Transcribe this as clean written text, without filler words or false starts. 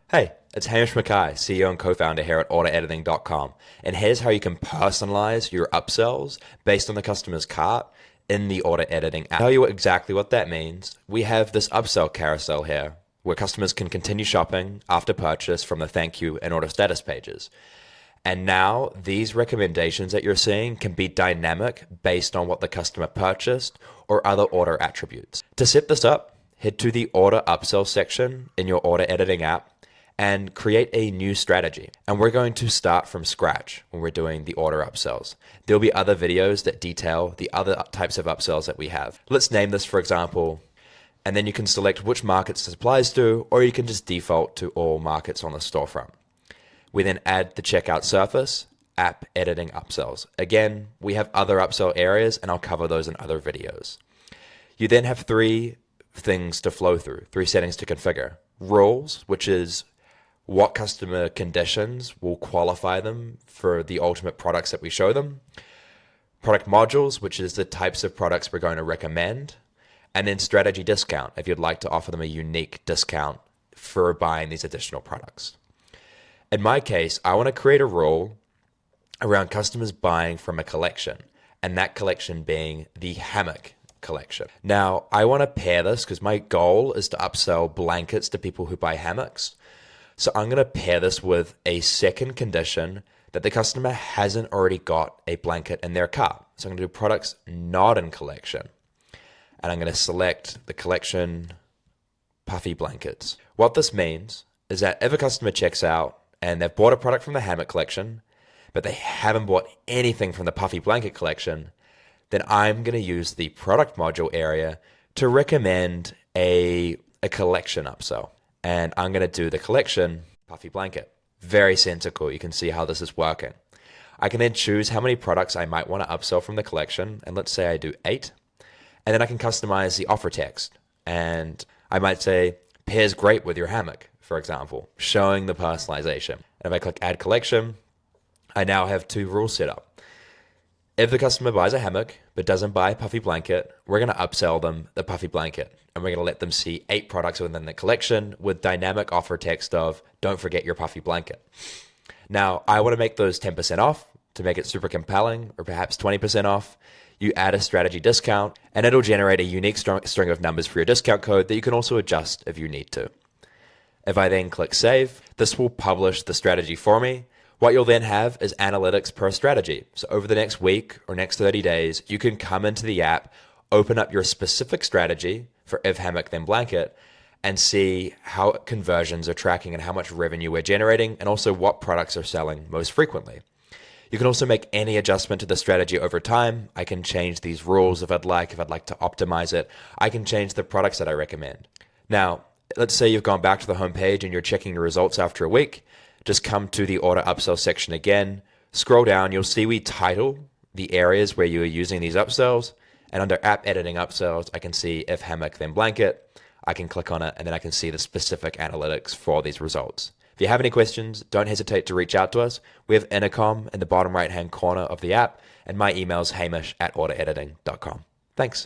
Hey, it's Hamish Mackay, CEO and co-founder here at AutoEditing.com, and here's how you can personalize your upsells based on the customer's cart in the auto editing app. I'll tell you exactly what that means. We have this upsell carousel here where customers can continue shopping after purchase from the thank you and order status pages. And now these recommendations that you're seeing can be dynamic based on what the customer purchased or other order attributes. To set this up, head to the order upsell section in your order editing app and create a new strategy. And we're going to start from scratch when we're doing the order upsells. There'll be other videos that detail the other types of upsells that we have. Let's name this, for example, and then you can select which markets this applies to, or you can just default to all markets on the storefront. We then add the checkout surface, app editing upsells. Again, we have other upsell areas and I'll cover those in other videos. You then have three things to flow through, three settings to configure. Rules, which is what customer conditions will qualify them for the ultimate products that we show them. Product modules, which is the types of products we're going to recommend. And then strategy discount, if you'd like to offer them a unique discount for buying these additional products. In my case, I want to create a rule around customers buying from a collection, and that collection being the hammock collection. Now, I want to pair this because my goal is to upsell blankets to people who buy hammocks. So I'm going to pair this with a second condition that the customer hasn't already got a blanket in their cart. So I'm going to do products not in collection. And I'm going to select the collection puffy blankets. What this means is that if a customer checks out and they've bought a product from the hammock collection, but they haven't bought anything from the puffy blanket collection, then I'm going to use the product module area to recommend a collection upsell. And I'm going to do the collection puffy blanket. Very sensical. You can see how this is working. I can then choose how many products I might want to upsell from the collection. And let's say I do 8. And then I can customize the offer text. And I might say, pairs great with your hammock, for example, showing the personalization. And if I click add collection, I now have 2 rules set up. If the customer buys a hammock but doesn't buy a puffy blanket, we're going to upsell them the puffy blanket. And we're going to let them see 8 products within the collection with dynamic offer text of, don't forget your puffy blanket. Now, I want to make those 10% off to make it super compelling, or perhaps 20% off. You add a strategy discount, and it'll generate a unique string of numbers for your discount code that you can also adjust if you need to. If I then click save, this will publish the strategy for me. What you'll then have is analytics per strategy. So over the next week or next 30 days, you can come into the app, open up your specific strategy for if hammock then blanket, and see how conversions are tracking and how much revenue we're generating, and also what products are selling most frequently. You can also make any adjustment to the strategy over time. I can change these rules if I'd like to optimize it. I can change the products that I recommend. Now, let's say you've gone back to the homepage and you're checking your results after a week. Just come to the order upsell section again. Scroll down, you'll see we title the areas where you are using these upsells. And under app editing upsells, I can see if hammock then blanket. I can click on it and then I can see the specific analytics for these results. If you have any questions, don't hesitate to reach out to us. We have intercom in the bottom right-hand corner of the app, and my email is hamish@autoediting.com. Thanks.